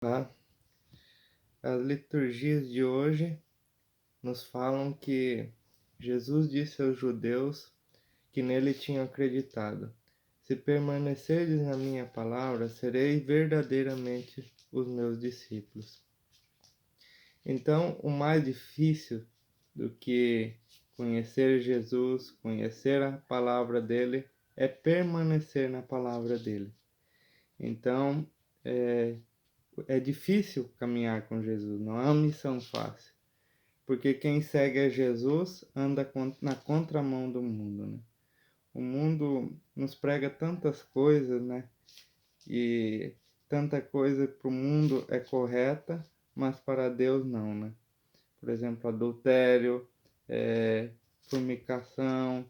Tá? As liturgias de hoje nos falam que Jesus disse aos judeus que nele tinham acreditado: Se permanecerdes na minha palavra, sereis verdadeiramente os meus discípulos. Então, o mais difícil do que conhecer Jesus, conhecer a palavra dele, é permanecer na palavra dele. Então, é difícil caminhar com Jesus, não é uma missão fácil. Porque quem segue a Jesus anda na contramão do mundo, né? O mundo nos prega tantas coisas, né? E tanta coisa para o mundo é correta, mas para Deus não, né? Por exemplo, adultério, fornicação,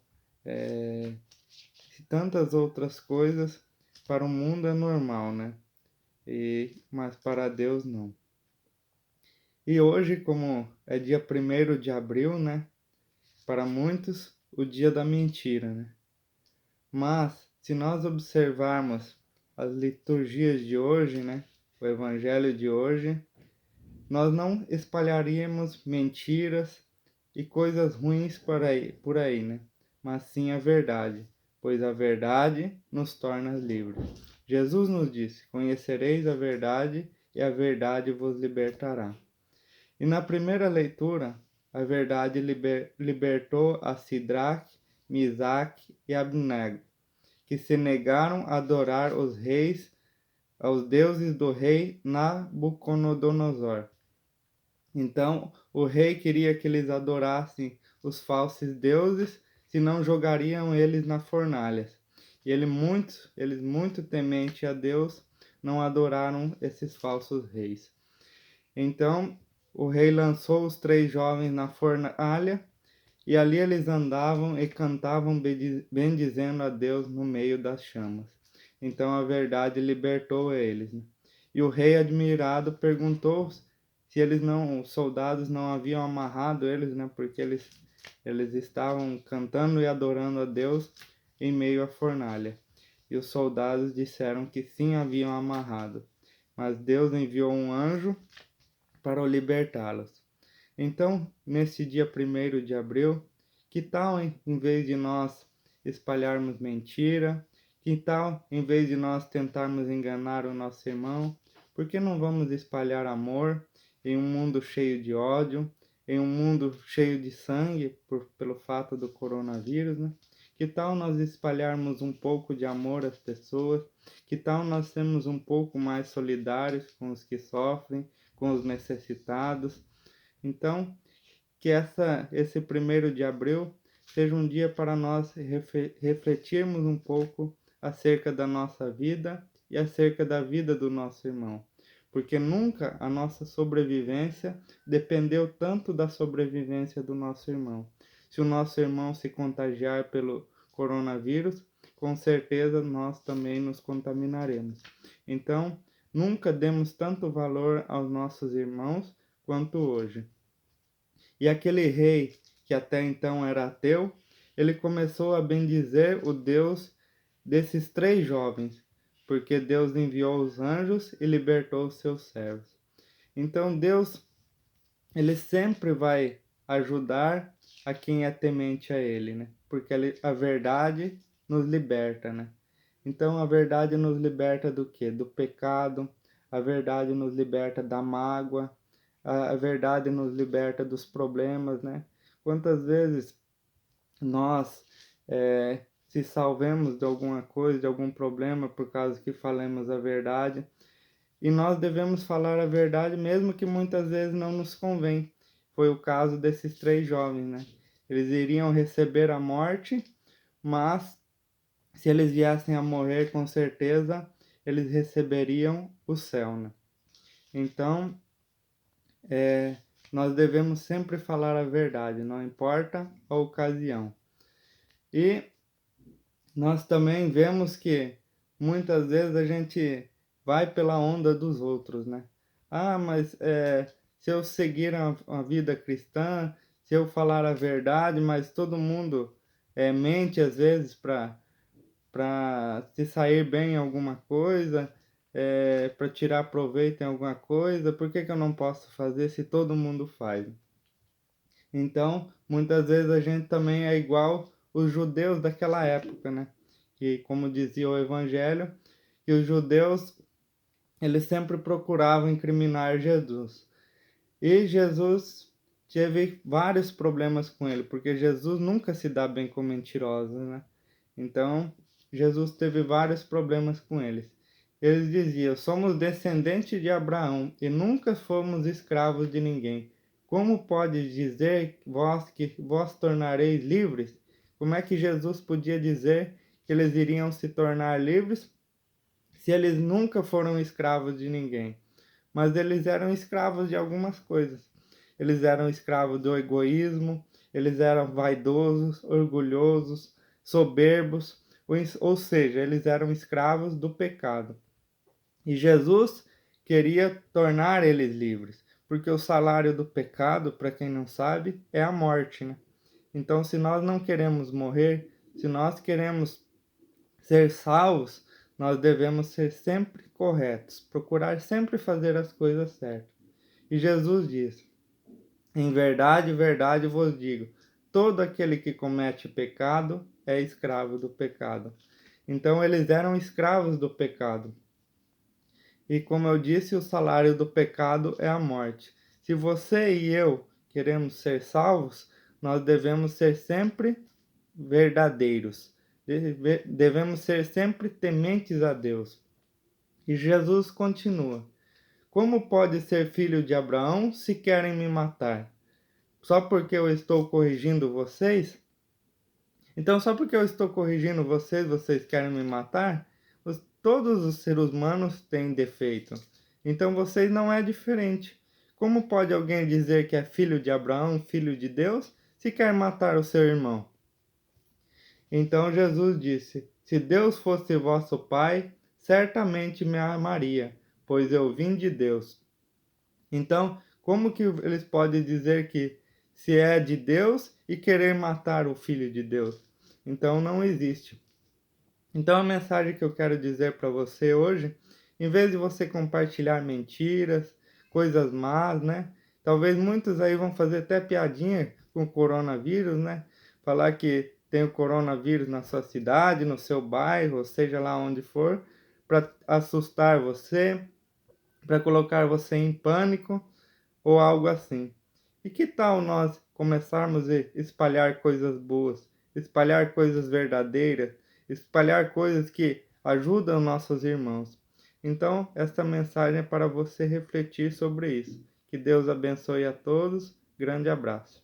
e tantas outras coisas para o mundo é normal, né? Mas para Deus não. E hoje, como é dia 1º de abril, né? Para muitos, o dia da mentira, né? Mas, se nós observarmos as liturgias de hoje, né? O evangelho de hoje, nós não espalharíamos mentiras e coisas ruins por aí, né? Mas sim a verdade, pois a verdade nos torna livres. Jesus nos disse: Conhecereis a verdade e a verdade vos libertará. E na primeira leitura, a verdade libertou a Sidraque, Misaque e Abnego, que se negaram a adorar os reis, aos deuses do rei Nabucodonosor. Então, o rei queria que eles adorassem os falsos deuses, senão jogariam eles na fornalha. E eles muito temente a Deus, não adoraram esses falsos reis. Então, o rei lançou os 3 jovens na fornalha, e ali eles andavam e cantavam bendizendo a Deus no meio das chamas. Então a verdade libertou eles, né? E o rei, admirado, perguntou se os soldados não haviam amarrado eles, né? Porque eles estavam cantando e adorando a Deus em meio à fornalha. E os soldados disseram que sim, haviam amarrado. Mas Deus enviou um anjo para o libertá-los. Então, nesse dia 1º de abril, que tal em vez de nós espalharmos mentira, que tal em vez de nós tentarmos enganar o nosso irmão, por que não vamos espalhar amor em um mundo cheio de ódio, em um mundo cheio de sangue pelo fato do coronavírus, né? Que tal nós espalharmos um pouco de amor às pessoas? Que tal nós sermos um pouco mais solidários com os que sofrem, com os necessitados? Então, que esse 1º de abril seja um dia para nós refletirmos um pouco acerca da nossa vida e acerca da vida do nosso irmão. Porque nunca a nossa sobrevivência dependeu tanto da sobrevivência do nosso irmão. Se o nosso irmão se contagiar pelo coronavírus, com certeza nós também nos contaminaremos. Então, nunca demos tanto valor aos nossos irmãos quanto hoje. E aquele rei, que até então era ateu, ele começou a bendizer o Deus desses 3 jovens, porque Deus enviou os anjos e libertou os seus servos. Então Deus, ele sempre vai ajudar a quem é temente a ele, né? Porque a verdade nos liberta, né? Então a verdade nos liberta do quê? Do pecado, a verdade nos liberta da mágoa, a verdade nos liberta dos problemas, né? Quantas vezes nós se salvemos de alguma coisa, de algum problema, por causa que falamos a verdade, e nós devemos falar a verdade mesmo que muitas vezes não nos convém. Foi o caso desses 3 jovens, né? Eles iriam receber a morte, mas se eles viessem a morrer, com certeza eles receberiam o céu, né? Então, nós devemos sempre falar a verdade, não importa a ocasião. E nós também vemos que muitas vezes a gente vai pela onda dos outros, né? Ah, mas se eu seguir a vida cristã, se eu falar a verdade, mas todo mundo mente às vezes para se sair bem em alguma coisa, para tirar proveito em alguma coisa, por que que eu não posso fazer se todo mundo faz? Então, muitas vezes a gente também é igual os judeus daquela época, né? Que, como dizia o Evangelho, que os judeus, eles sempre procuravam incriminar Jesus. E Jesus teve vários problemas com ele, porque Jesus nunca se dá bem com mentirosos, né? Então, Jesus teve vários problemas com eles. Eles diziam: somos descendentes de Abraão e nunca fomos escravos de ninguém. Como pode dizer vós que vós tornareis livres? Como é que Jesus podia dizer que eles iriam se tornar livres se eles nunca foram escravos de ninguém? Mas eles eram escravos de algumas coisas. Eles eram escravos do egoísmo, eles eram vaidosos, orgulhosos, soberbos, ou seja, eles eram escravos do pecado. E Jesus queria tornar eles livres, porque o salário do pecado, para quem não sabe, é a morte, né? Então, se nós não queremos morrer, se nós queremos ser salvos, nós devemos ser sempre corretos, procurar sempre fazer as coisas certas. E Jesus diz: em verdade, verdade vos digo, todo aquele que comete pecado é escravo do pecado. Então eles eram escravos do pecado. E como eu disse, o salário do pecado é a morte. Se você e eu queremos ser salvos, nós devemos ser sempre verdadeiros. Devemos ser sempre tementes a Deus. E Jesus continua: como pode ser filho de Abraão se querem me matar? Só porque eu estou corrigindo vocês? Então, só porque eu estou corrigindo vocês, vocês querem me matar? Todos os seres humanos têm defeito. Então, vocês não é diferente. Como pode alguém dizer que é filho de Abraão, filho de Deus, se quer matar o seu irmão? Então Jesus disse: se Deus fosse vosso Pai, certamente me amaria, pois eu vim de Deus. Então, como que eles podem dizer que se é de Deus e querer matar o Filho de Deus? Então não existe. Então a mensagem que eu quero dizer para você hoje, em vez de você compartilhar mentiras, coisas más, né? Talvez muitos aí vão fazer até piadinha com o coronavírus, né? Falar que tem o coronavírus na sua cidade, no seu bairro, ou seja lá onde for, para assustar você, para colocar você em pânico ou algo assim. E que tal nós começarmos a espalhar coisas boas, espalhar coisas verdadeiras, espalhar coisas que ajudam nossos irmãos? Então, esta mensagem é para você refletir sobre isso. Que Deus abençoe a todos. Grande abraço.